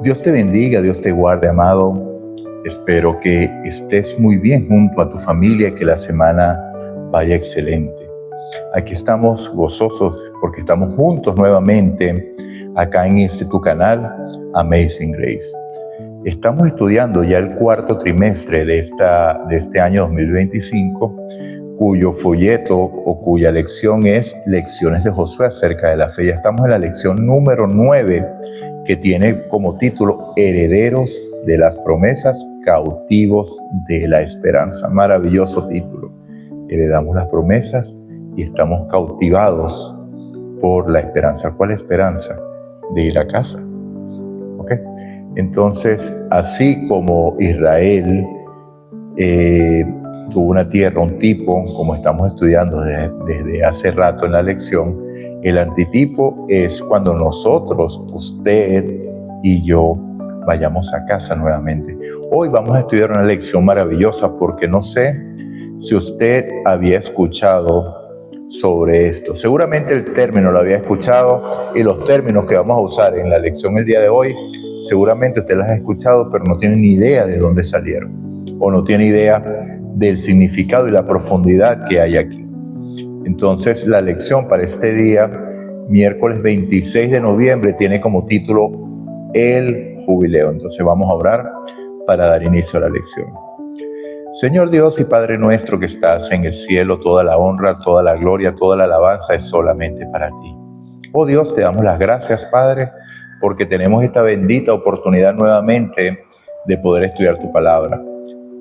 Dios te bendiga, Dios te guarde, amado. Espero que estés muy bien junto a tu familia y que la semana vaya excelente. Aquí estamos gozosos porque estamos juntos nuevamente acá en tu canal, Amazing Grace. Estamos estudiando ya el cuarto trimestre de este año 2025, cuyo folleto o cuya lección es Lecciones de Josué acerca de la fe. Ya estamos en la lección número 9, que tiene como título Herederos de las promesas, cautivos de la esperanza. Maravilloso título. Heredamos las promesas y estamos cautivados por la esperanza. ¿Cuál esperanza? De ir a casa. ¿Ok? Entonces, así como Israel tuvo una tierra, un tipo, como estamos estudiando desde hace rato en la lección, el antitipo es cuando nosotros, usted y yo, vayamos a casa nuevamente. Hoy vamos a estudiar una lección maravillosa porque no sé si usted había escuchado sobre esto. Seguramente el término lo había escuchado y los términos que vamos a usar en la lección el día de hoy, seguramente usted los ha escuchado, pero no tiene ni idea de dónde salieron o no tiene idea del significado y la profundidad que hay aquí. Entonces, la lección para este día, miércoles 26 de noviembre, tiene como título El Jubileo. Entonces vamos a orar para dar inicio a la lección. Señor Dios y Padre nuestro que estás en el cielo, toda la honra, toda la gloria, toda la alabanza es solamente para ti. Oh Dios, te damos las gracias, Padre, porque tenemos esta bendita oportunidad nuevamente de poder estudiar tu palabra.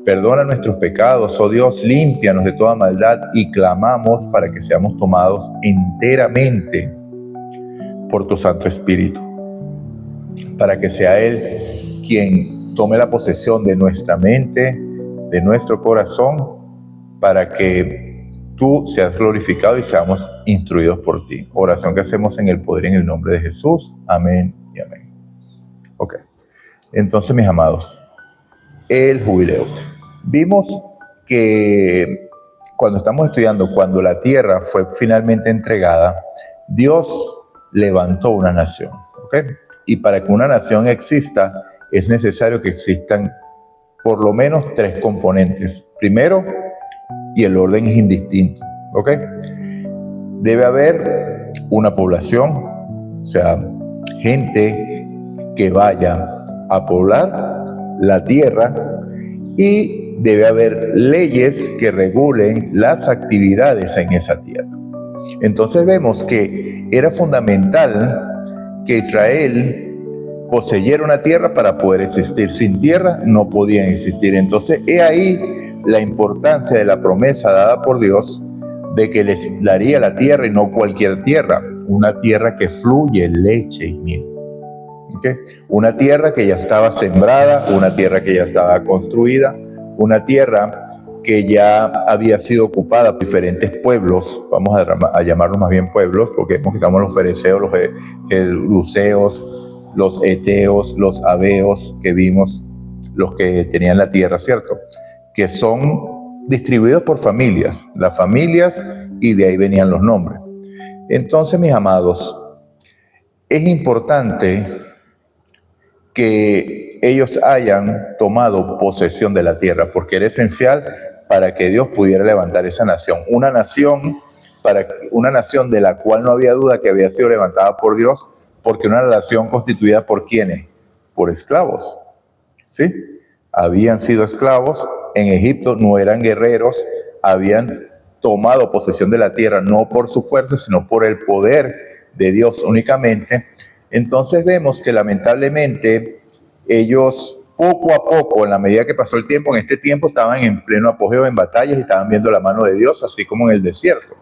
Perdona nuestros pecados, oh Dios, límpianos de toda maldad y clamamos para que seamos tomados enteramente por tu Santo Espíritu, para que sea Él quien tome la posesión de nuestra mente, de nuestro corazón, para que tú seas glorificado y seamos instruidos por ti. Oración que hacemos en el poder y en el nombre de Jesús. Amén y amén. Ok. Entonces, mis amados, el jubileo. Vimos que cuando estamos estudiando, cuando la tierra fue finalmente entregada, Dios levantó una nación. ¿Ok? Y para que una nación exista, es necesario que existan por lo menos tres componentes. Primero, y el orden es indistinto, ¿ok? Debe haber una población, o sea, gente que vaya a poblar la tierra, y debe haber leyes que regulen las actividades en esa tierra. Entonces vemos que era fundamental que Israel poseyera una tierra para poder existir. Sin tierra no podían existir. Entonces, he ahí la importancia de la promesa dada por Dios de que les daría la tierra y no cualquier tierra, una tierra que fluye leche y miel. ¿Okay? Una tierra que ya estaba sembrada, una tierra que ya estaba construida, una tierra que ya había sido ocupada por diferentes pueblos, vamos a llamarlos más bien pueblos, porque estamos los fereceos, los jebuseos, los eteos, los abeos que vimos, los que tenían la tierra, ¿cierto? Que son distribuidos por familias, las familias, y de ahí venían los nombres. Entonces, mis amados, es importante que ellos hayan tomado posesión de la tierra, porque era esencial para que Dios pudiera levantar esa nación. Una nación de la cual no había duda que había sido levantada por Dios, porque una nación constituida por ¿quiénes? Por esclavos, ¿sí? Habían sido esclavos en Egipto, no eran guerreros, habían tomado posesión de la tierra no por su fuerza, sino por el poder de Dios únicamente. Entonces vemos que lamentablemente ellos poco a poco, en la medida que pasó el tiempo, en este tiempo estaban en pleno apogeo en batallas y estaban viendo la mano de Dios, así como en el desierto.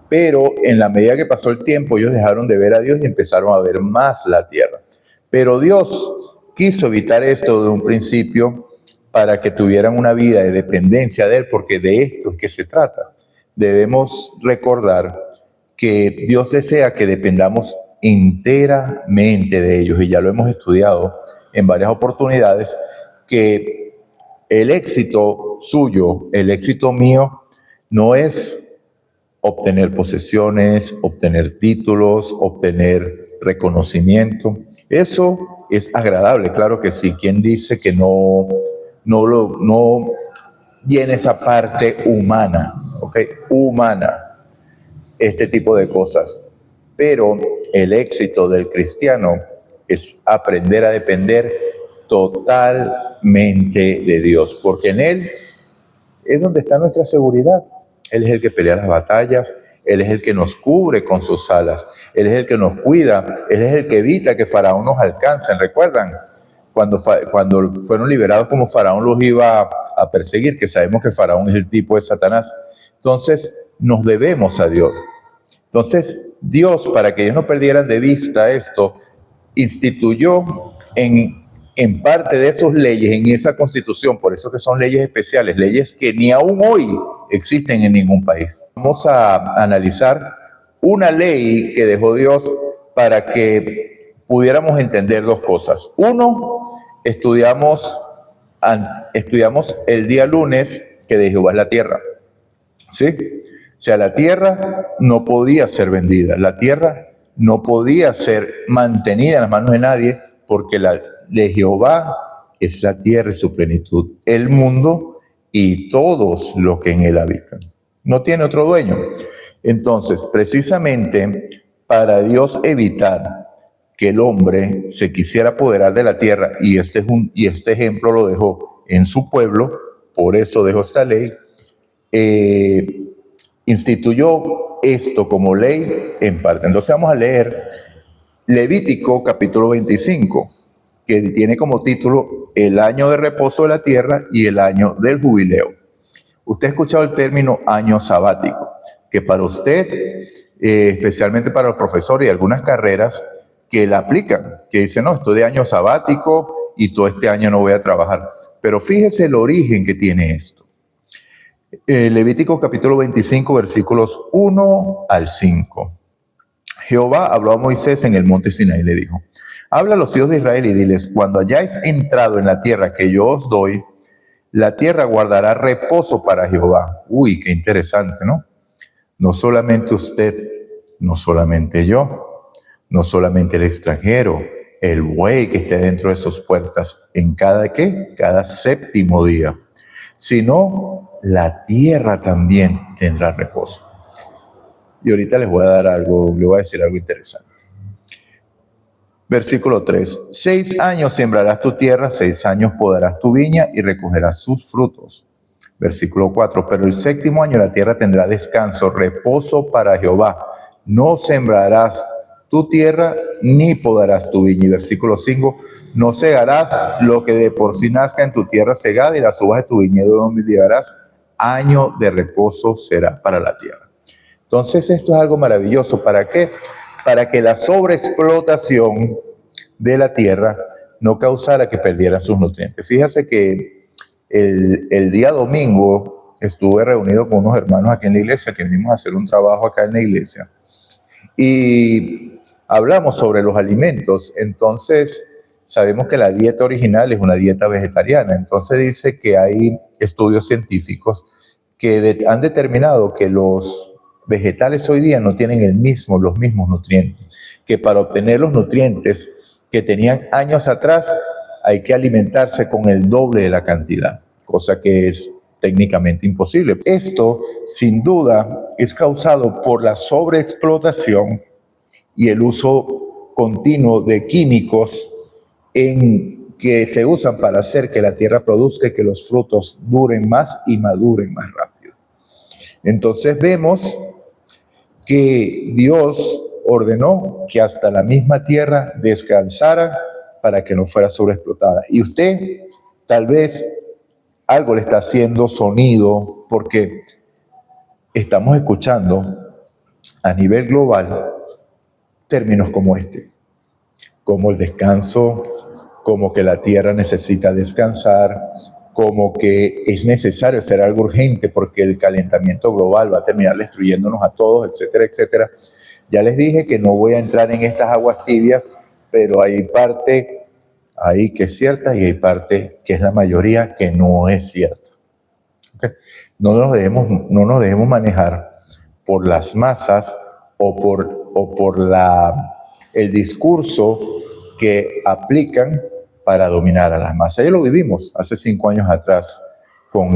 Pero en la medida que pasó el tiempo, ellos dejaron de ver a Dios y empezaron a ver más la tierra. Pero Dios quiso evitar esto de un principio para que tuvieran una vida de dependencia de Él, porque de esto es que se trata. Debemos recordar que Dios desea que dependamos enteramente de ellos, y ya lo hemos estudiado en varias oportunidades, que el éxito suyo, el éxito mío, no es obtener posesiones, obtener títulos, obtener reconocimiento. Eso es agradable, claro que sí. ¿Quién dice que no tiene esa parte humana, ¿ok? Humana, este tipo de cosas. Pero el éxito del cristiano es aprender a depender totalmente de Dios, porque en Él es donde está nuestra seguridad. Él es el que pelea las batallas, Él es el que nos cubre con sus alas, Él es el que nos cuida, Él es el que evita que Faraón nos alcance. ¿Recuerdan? Cuando fueron liberados, como Faraón los iba a perseguir, que sabemos que Faraón es el tipo de Satanás. Entonces, nos debemos a Dios. Entonces, Dios, para que ellos no perdieran de vista esto, instituyó en parte de sus leyes, en esa constitución, por eso que son leyes especiales, leyes que ni aún hoy existen en ningún país. Vamos a analizar una ley que dejó Dios para que pudiéramos entender dos cosas. Uno, estudiamos el día lunes que de Jehová es la tierra, ¿sí? O sea, la tierra no podía ser vendida, la tierra no podía ser mantenida en las manos de nadie, porque la de Jehová es la tierra y su plenitud, el mundo y todos los que en él habitan. No tiene otro dueño. Entonces, precisamente para Dios evitar que el hombre se quisiera apoderar de la tierra, y este ejemplo lo dejó en su pueblo, por eso dejó esta ley, instituyó esto como ley en parte. Entonces vamos a leer Levítico capítulo 25, que tiene como título el año de reposo de la tierra y el año del jubileo. Usted ha escuchado el término año sabático, que para usted, especialmente para los profesores y algunas carreras que la aplican, que dicen, no, estoy de año sabático y todo este año no voy a trabajar. Pero fíjese el origen que tiene esto. Levítico capítulo 25, versículos 1 al 5. Jehová habló a Moisés en el monte Sinaí y le dijo, habla a los hijos de Israel y diles, cuando hayáis entrado en la tierra que yo os doy, la tierra guardará reposo para Jehová. Uy, qué interesante, ¿no? No solamente usted, no solamente yo, no solamente el extranjero, el buey que esté dentro de sus puertas, en cada séptimo día, sino la tierra también tendrá reposo. Y ahorita les voy a decir algo interesante. Versículo 3. 6 años sembrarás tu tierra, 6 años podarás tu viña y recogerás sus frutos. Versículo 4. Pero el séptimo año la tierra tendrá descanso, reposo para Jehová. No sembrarás tu tierra ni podarás tu viña. Y versículo 5. No segarás lo que de por sí nazca en tu tierra segada, y las uvas de tu viñedo no llevarás. Año de reposo será para la tierra. Entonces esto es algo maravilloso. ¿Para qué? Para que la sobreexplotación de la tierra no causara que perdieran sus nutrientes. Fíjese que el día domingo estuve reunido con unos hermanos aquí en la iglesia, que venimos a hacer un trabajo acá en la iglesia, y hablamos sobre los alimentos. Entonces sabemos que la dieta original es una dieta vegetariana. Entonces dice que hay estudios científicos que han determinado que los vegetales hoy día no tienen los mismos nutrientes, que para obtener los nutrientes que tenían años atrás hay que alimentarse con el doble de la cantidad, cosa que es técnicamente imposible. Esto, sin duda, es causado por la sobreexplotación y el uso continuo de químicos que se usan para hacer que la tierra produzca y que los frutos duren más y maduren más rápido. Entonces vemos que Dios ordenó que hasta la misma tierra descansara para que no fuera sobreexplotada. Y usted tal vez algo le está haciendo sonido, porque estamos escuchando a nivel global términos como este, como el descanso, como que la tierra necesita descansar, como que es necesario hacer algo urgente porque el calentamiento global va a terminar destruyéndonos a todos, etcétera, etcétera. Ya les dije que no voy a entrar en estas aguas tibias, pero hay parte ahí que es cierta y hay parte que es la mayoría que no es cierta. ¿Okay? No nos debemos manejar por las masas o por el discurso que aplican para dominar a las masas. Ya lo vivimos hace 5 años atrás con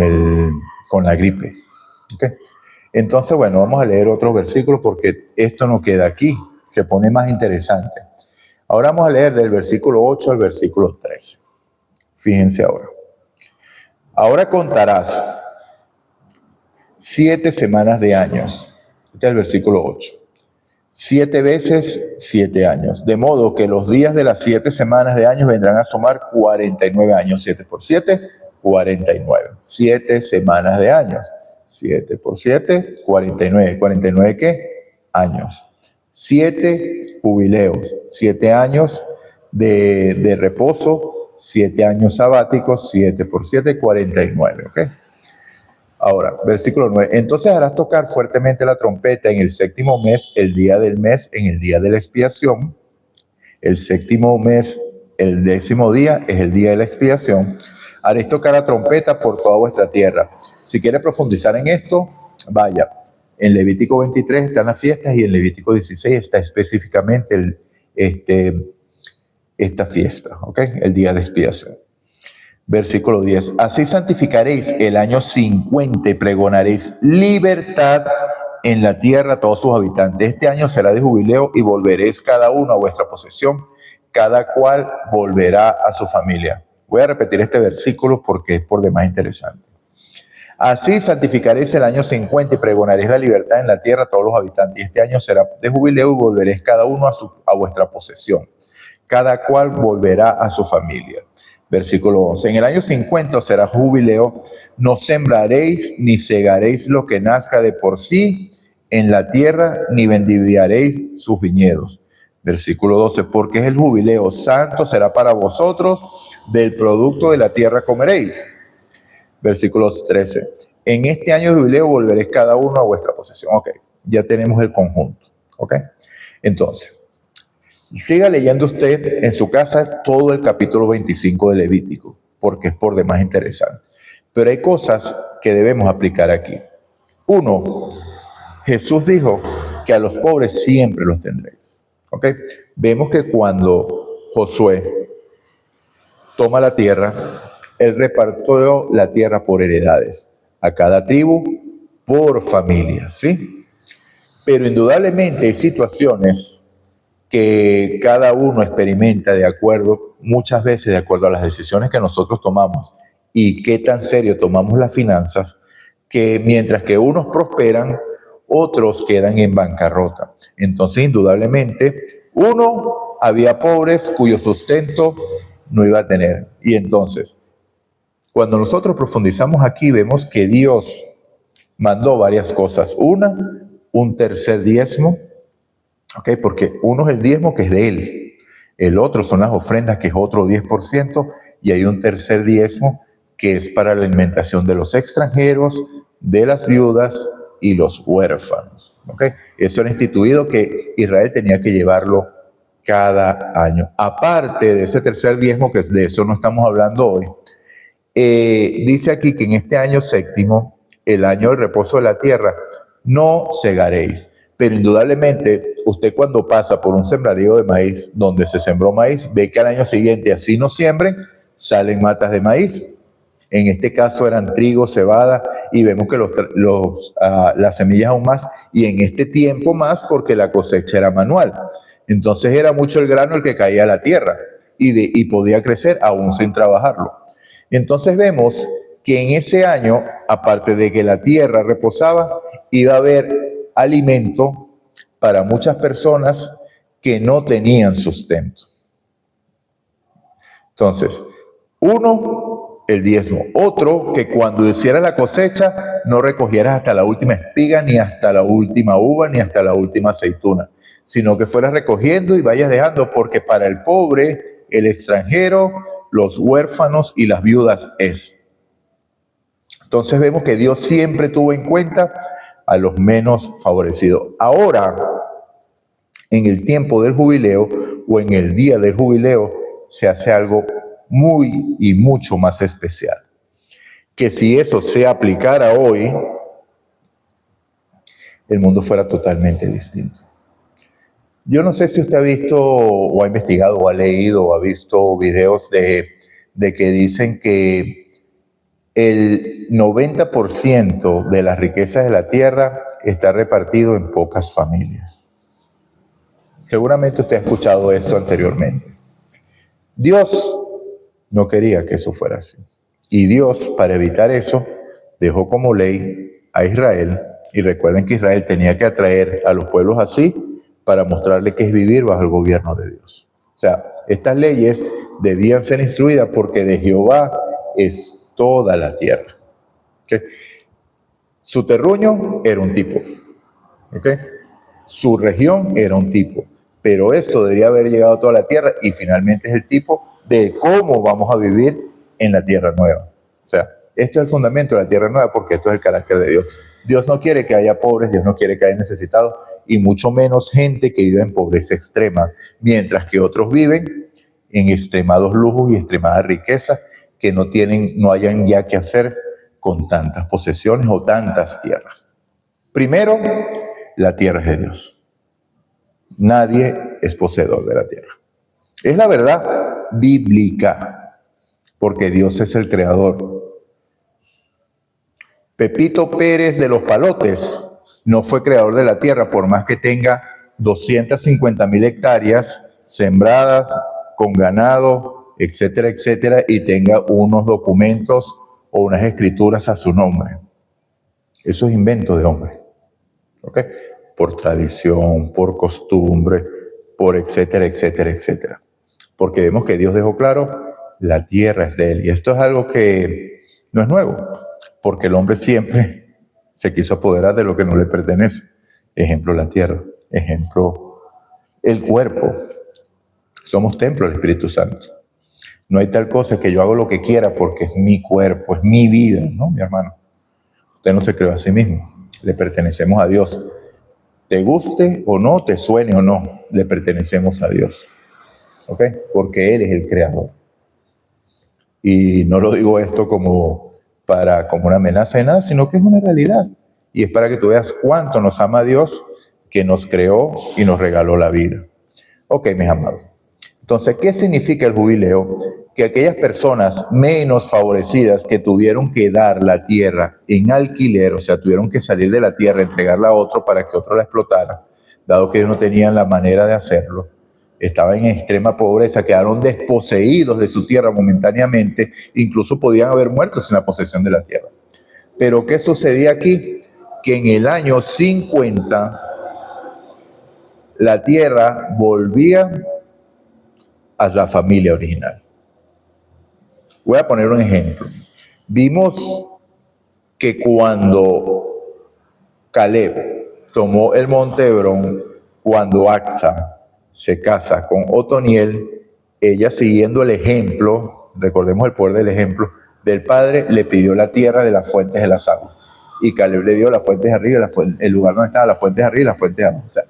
la gripe. ¿Okay? Entonces, bueno, vamos a leer otros versículos porque esto no queda aquí, se pone más interesante. Ahora vamos a leer del versículo 8 al versículo 13. Fíjense ahora. Ahora contarás 7 semanas de años. Este es el versículo 8. 7 veces 7 años. De modo que los días de las 7 semanas de años vendrán a sumar 49 años. 7 por 7, 49. 7 semanas de años. 7 por 7, 49. ¿49 qué? Años. 7 jubileos. 7 años de reposo. 7 años sabáticos. 7 por 7, 49. ¿Ok? Ahora, versículo 9. Entonces harás tocar fuertemente la trompeta en el 7º mes, el día del mes, en el día de la expiación. El 7º mes, el 10º día, es el día de la expiación. Haréis tocar la trompeta por toda vuestra tierra. Si quiere profundizar en esto, vaya. En Levítico 23 están las fiestas y en Levítico 16 está específicamente esta fiesta, ¿ok? El día de expiación. Versículo 10. Así santificaréis el año 50 y pregonaréis libertad en la tierra a todos sus habitantes. Este año será de jubileo y volveréis cada uno a vuestra posesión, cada cual volverá a su familia. Voy a repetir este versículo porque es por demás interesante. Así santificaréis el año 50 y pregonaréis la libertad en la tierra a todos los habitantes. Y este año será de jubileo y volveréis cada uno a vuestra posesión. Cada cual volverá a su familia. Versículo 11. En el año 50 será jubileo, no sembraréis ni segaréis lo que nazca de por sí en la tierra, ni vendimiaréis sus viñedos. Versículo 12. Porque es el jubileo santo, será para vosotros, del producto de la tierra comeréis. Versículo 13. En este año de jubileo volveréis cada uno a vuestra posesión. Ok, ya tenemos el conjunto. Ok, entonces. Siga leyendo usted en su casa todo el capítulo 25 de Levítico, porque es por demás interesante. Pero hay cosas que debemos aplicar aquí. Uno, Jesús dijo que a los pobres siempre los tendréis. ¿Ok? Vemos que cuando Josué toma la tierra, él repartió la tierra por heredades, a cada tribu por familia, ¿sí? Pero indudablemente hay situaciones que cada uno experimenta de acuerdo, muchas veces de acuerdo a las decisiones que nosotros tomamos y qué tan serio tomamos las finanzas, que mientras que unos prosperan, otros quedan en bancarrota. Entonces, indudablemente, había pobres cuyo sustento no iba a tener. Y entonces, cuando nosotros profundizamos aquí, vemos que Dios mandó varias cosas. Una, un tercer diezmo. Okay, porque uno es el diezmo que es de él, el otro son las ofrendas que es otro 10% y hay un tercer diezmo que es para la alimentación de los extranjeros, de las viudas y los huérfanos. Okay, eso era instituido que Israel tenía que llevarlo cada año. Aparte de ese tercer diezmo, que de eso no estamos hablando hoy, dice aquí que en este año 7º, el año del reposo de la tierra, no segaréis. Pero indudablemente, usted cuando pasa por un sembradío de maíz donde se sembró maíz, ve que al año siguiente, así no siembren, salen matas de maíz. En este caso eran trigo, cebada, y vemos que las semillas aún más, y en este tiempo más porque la cosecha era manual. Entonces era mucho el grano el que caía a la tierra y podía crecer aún sin trabajarlo. Entonces vemos que en ese año, aparte de que la tierra reposaba, iba a haber alimento para muchas personas que no tenían sustento. Entonces, uno, el diezmo. Otro, que cuando hicieras la cosecha no recogieras hasta la última espiga, ni hasta la última uva, ni hasta la última aceituna, sino que fueras recogiendo y vayas dejando, porque para el pobre, el extranjero, los huérfanos y las viudas es. Entonces vemos que Dios siempre tuvo en cuenta a los menos favorecidos. Ahora, en el tiempo del jubileo o en el día del jubileo, se hace algo muy y mucho más especial. Que si eso se aplicara hoy, el mundo fuera totalmente distinto. Yo no sé si usted ha visto o ha investigado o ha leído o ha visto videos de que dicen que el 90% de las riquezas de la tierra está repartido en pocas familias. Seguramente usted ha escuchado esto anteriormente. Dios no quería que eso fuera así. Y Dios, para evitar eso, dejó como ley a Israel, y recuerden que Israel tenía que atraer a los pueblos así para mostrarle que es vivir bajo el gobierno de Dios. O sea, estas leyes debían ser instruidas porque de Jehová es toda la tierra. ¿Okay? Su terruño era un tipo. ¿Okay? Su región era un tipo. Pero esto debería haber llegado a toda la tierra y finalmente es el tipo de cómo vamos a vivir en la tierra nueva. O sea, esto es el fundamento de la tierra nueva porque esto es el carácter de Dios. Dios no quiere que haya pobres, Dios no quiere que haya necesitados y mucho menos gente que vive en pobreza extrema, mientras que otros viven en extremados lujos y extremada riqueza que no hayan ya que hacer con tantas posesiones o tantas tierras. Primero, la tierra es de Dios. Nadie es poseedor de la tierra. Es la verdad bíblica, porque Dios es el creador. Pepito Pérez de los Palotes no fue creador de la tierra, por más que tenga 250,000 hectáreas sembradas con ganado, etcétera, etcétera, y tenga unos documentos o unas escrituras a su nombre. Eso es invento de hombre. ¿Okay? Por tradición, por costumbre, por etcétera, etcétera, etcétera. Porque vemos que Dios dejó claro, la tierra es de Él. Y esto es algo que no es nuevo, porque el hombre siempre se quiso apoderar de lo que no le pertenece. Ejemplo, la tierra. Ejemplo, el cuerpo. Somos templo del Espíritu Santo. No hay tal cosa que yo hago lo que quiera porque es mi cuerpo, es mi vida, ¿no, mi hermano? Usted no se creó a sí mismo, le pertenecemos a Dios. Te guste o no, te suene o no, le pertenecemos a Dios. ¿Ok? Porque Él es el creador. Y no lo digo esto como una amenaza de nada, sino que es una realidad. Y es para que tú veas cuánto nos ama Dios, que nos creó y nos regaló la vida. Ok, mis amados. Entonces, ¿qué significa el jubileo? Que aquellas personas menos favorecidas que tuvieron que dar la tierra en alquiler, o sea, tuvieron que salir de la tierra, entregarla a otro para que otro la explotara, dado que ellos no tenían la manera de hacerlo, estaban en extrema pobreza, quedaron desposeídos de su tierra momentáneamente, incluso podían haber muerto sin la posesión de la tierra. Pero ¿qué sucedía aquí? Que en el año 50 la tierra volvía a la familia original. Voy a poner un ejemplo. Vimos que cuando Caleb tomó el monte Hebrón, cuando Axa se casa con Otoniel, ella siguiendo el ejemplo, recordemos el poder del ejemplo, del padre, le pidió la tierra de las fuentes de las aguas. Y Caleb le dio las fuentes de arriba, el lugar donde estaba las fuentes de arriba y las fuentes de abajo. O sea,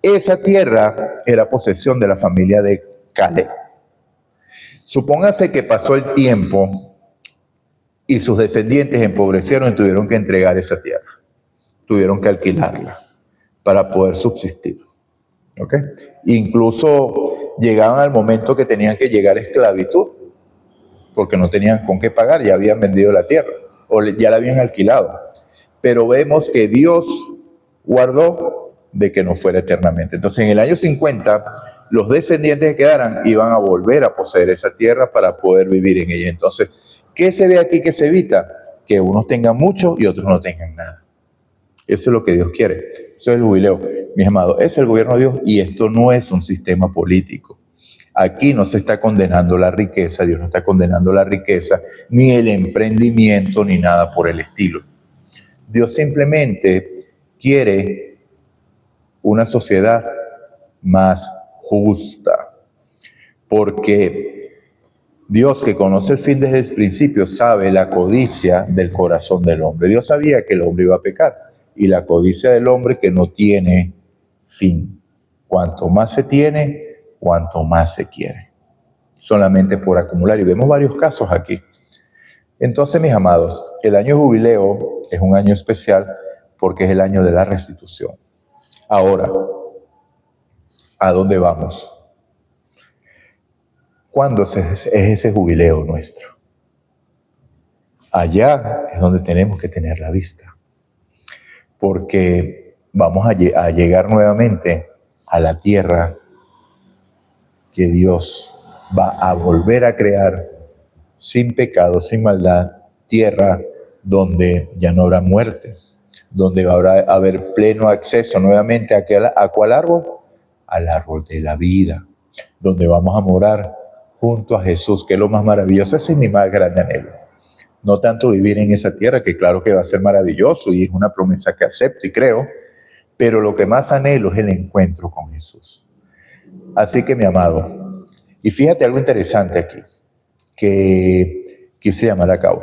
esa tierra era posesión de la familia de Caleb. Supóngase que pasó el tiempo y sus descendientes empobrecieron y tuvieron que entregar esa tierra. Tuvieron que alquilarla para poder subsistir. ¿Okay? Incluso llegaban al momento que tenían que llegar a esclavitud, porque no tenían con qué pagar, ya habían vendido la tierra o ya la habían alquilado. Pero vemos que Dios guardó de que no fuera eternamente. Entonces, en el año 50, los descendientes que quedaran iban a volver a poseer esa tierra para poder vivir en ella. Entonces, ¿qué se ve aquí que se evita? Que unos tengan mucho y otros no tengan nada. Eso es lo que Dios quiere. Eso es el jubileo. Mis amados, es el gobierno de Dios y esto no es un sistema político. Aquí no se está condenando la riqueza, Dios no está condenando la riqueza, ni el emprendimiento, ni nada por el estilo. Dios simplemente quiere una sociedad más justa, porque Dios, que conoce el fin desde el principio, sabe la codicia del corazón del hombre. Dios sabía que el hombre iba a pecar y la codicia del hombre que no tiene fin. Cuanto más se tiene, cuanto más se quiere. Solamente por acumular. Y vemos varios casos aquí. Entonces, mis amados, el año jubileo es un año especial porque es el año de la restitución. Ahora, ¿A dónde vamos? ¿Cuándo es ese jubileo nuestro? Allá es donde tenemos que tener la vista, porque vamos a llegar nuevamente a la tierra que Dios va a volver a crear sin pecado, sin maldad, tierra donde ya no habrá muerte, donde va a haber pleno acceso nuevamente ¿a cuál árbol? Al árbol de la vida, donde vamos a morar junto a Jesús, que es lo más maravilloso. Ese es mi más grande anhelo. No tanto vivir en esa tierra, que claro que va a ser maravilloso y es una promesa que acepto y creo, pero lo que más anhelo es el encuentro con Jesús. Así que, mi amado, y fíjate algo interesante aquí, que quise llamar a cabo.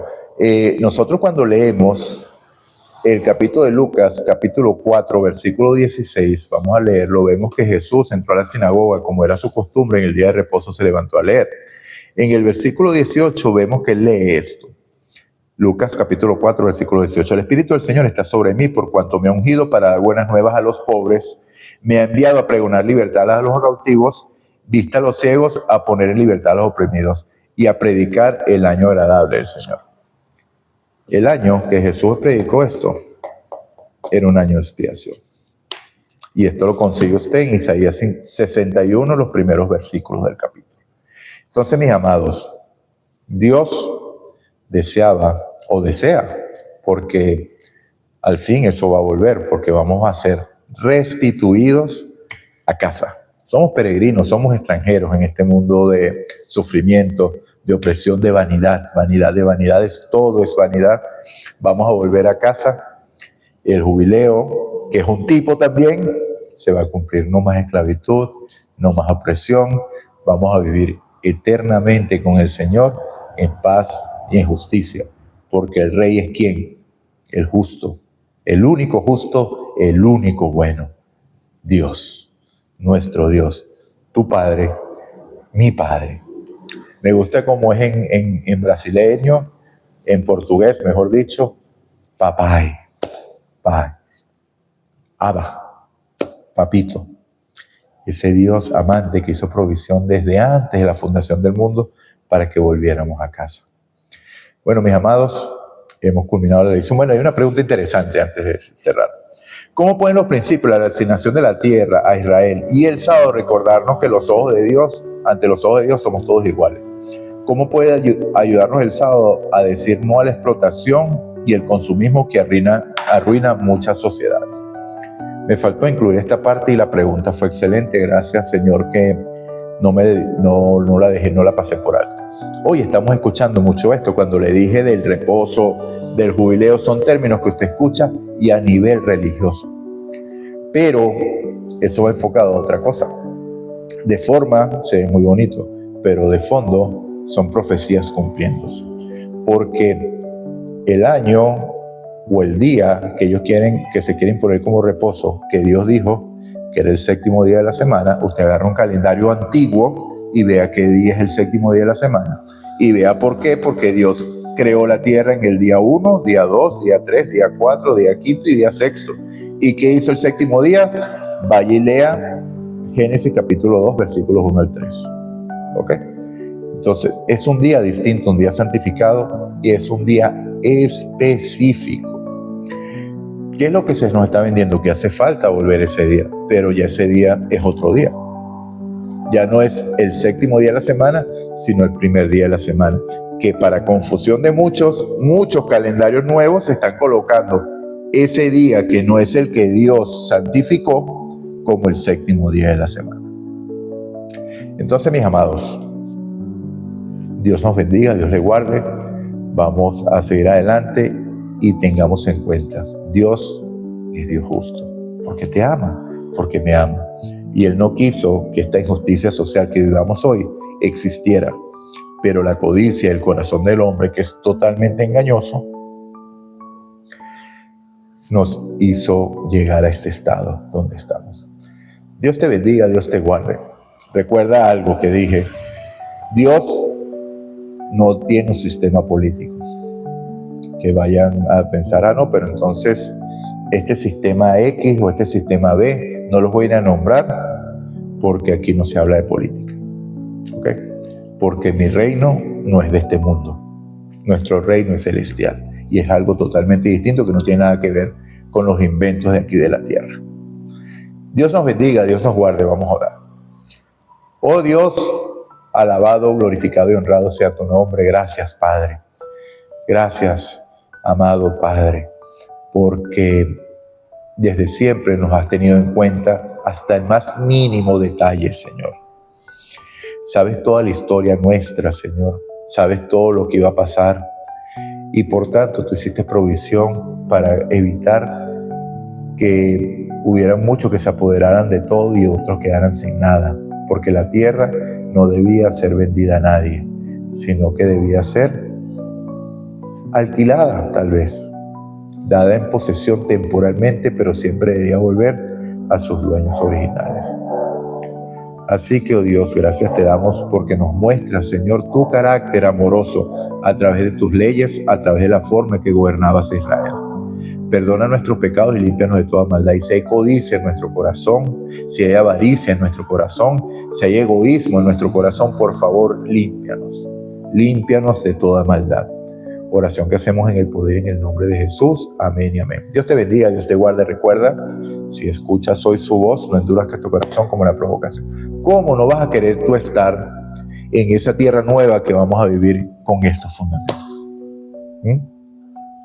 Nosotros cuando leemos el capítulo de Lucas, capítulo 4, versículo 16, vamos a leerlo, vemos que Jesús entró a la sinagoga, como era su costumbre, en el día de reposo se levantó a leer. En el versículo 18 vemos que él lee esto. Lucas capítulo 4, versículo 18. El Espíritu del Señor está sobre mí por cuanto me ha ungido para dar buenas nuevas a los pobres, me ha enviado a pregonar libertad a los cautivos, vista a los ciegos, a poner en libertad a los oprimidos y a predicar el año agradable del Señor. El año que Jesús predicó esto era un año de expiación. Y esto lo consigue usted en Isaías 61, los primeros versículos del capítulo. Entonces, mis amados, Dios deseaba o desea, porque al fin eso va a volver, porque vamos a ser restituidos a casa. Somos peregrinos, somos extranjeros en este mundo de sufrimiento, de opresión, de vanidad. Vanidad de vanidades, todo es vanidad. Vamos a volver a casa. El jubileo, que es un tipo también, se va a cumplir. No más esclavitud, no más opresión. Vamos a vivir eternamente con el Señor en paz y en justicia, porque el Rey es ¿quién? El justo, el único justo, el único bueno. Dios, nuestro Dios, tu Padre, mi Padre. Me gusta cómo es en brasileño, en portugués, mejor dicho, papai, pai, Abba, papito. Ese Dios amante que hizo provisión desde antes de la fundación del mundo para que volviéramos a casa. Bueno, mis amados, hemos culminado la lección. Bueno, hay una pregunta interesante antes de cerrar. ¿Cómo pueden los principios de la asignación de la tierra a Israel y el sábado recordarnos que ante los ojos de Dios somos todos iguales? ¿Cómo puede ayudarnos el sábado a decir no a la explotación y el consumismo que arruina muchas sociedades? Me faltó incluir esta parte y la pregunta fue excelente. Gracias, Señor, que no la dejé, no la pasé por alto. Hoy estamos escuchando mucho esto. Cuando le dije del reposo, del jubileo, son términos que usted escucha y a nivel religioso. Pero eso va enfocado a otra cosa. De forma se ve muy bonito, pero de fondo son profecías cumpliéndose. Porque el año o el día que ellos se quieren poner como reposo, que Dios dijo que era el séptimo día de la semana, usted agarra un calendario antiguo y vea qué día es el séptimo día de la semana. Y vea por qué, porque Dios creó la tierra en el día 1, día 2, día 3, día 4, día 5 y día 6. ¿Y qué hizo el séptimo día? Vaya y lea Génesis capítulo 2, versículos 1 al 3. ¿Ok? Entonces, es un día distinto, un día santificado y es un día específico. ¿Qué es lo que se nos está vendiendo? Que hace falta volver ese día, pero ya ese día es otro día. Ya no es el séptimo día de la semana, sino el primer día de la semana. Que para confusión de muchos calendarios nuevos se están colocando ese día que no es el que Dios santificó como el séptimo día de la semana. Entonces, mis amados, Dios nos bendiga, Dios le guarde. Vamos a seguir adelante y tengamos en cuenta, Dios es Dios justo, porque te ama, porque me ama. Y Él no quiso que esta injusticia social que vivamos hoy existiera. Pero la codicia, el corazón del hombre, que es totalmente engañoso, nos hizo llegar a este estado donde estamos. Dios te bendiga, Dios te guarde. Recuerda algo que dije, Dios no tiene un sistema político. Que vayan a pensar, no, pero entonces este sistema X o este sistema B, no los voy a ir a nombrar, porque aquí no se habla de política. ¿Ok? Porque mi reino no es de este mundo. Nuestro reino es celestial y es algo totalmente distinto que no tiene nada que ver con los inventos de aquí de la tierra. Dios nos bendiga, Dios nos guarde. Vamos a orar. Oh Dios, alabado, glorificado y honrado sea tu nombre. Gracias, Padre. Gracias, amado Padre, porque desde siempre nos has tenido en cuenta hasta el más mínimo detalle, Señor. Sabes toda la historia nuestra, Señor. Sabes todo lo que iba a pasar. Y por tanto, tú hiciste provisión para evitar que hubieran muchos que se apoderaran de todo y otros quedaran sin nada. Porque la tierra no debía ser vendida a nadie, sino que debía ser alquilada, tal vez, dada en posesión temporalmente, pero siempre debía volver a sus dueños originales. Así que, oh Dios, gracias te damos porque nos muestras, Señor, tu carácter amoroso a través de tus leyes, a través de la forma en que gobernabas a Israel. Perdona nuestros pecados y límpianos de toda maldad. Y si hay codicia en nuestro corazón, si hay avaricia en nuestro corazón, si hay egoísmo en nuestro corazón, por favor, límpianos. Límpianos de toda maldad. Oración que hacemos en el poder y en el nombre de Jesús. Amén y amén. Dios te bendiga, Dios te guarde. Recuerda, si escuchas hoy su voz, no endurezcas tu corazón como la provocación. ¿Cómo no vas a querer tú estar en esa tierra nueva que vamos a vivir con estos fundamentos?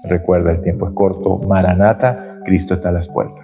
Recuerda, el tiempo es corto. Maranata, Cristo está a las puertas.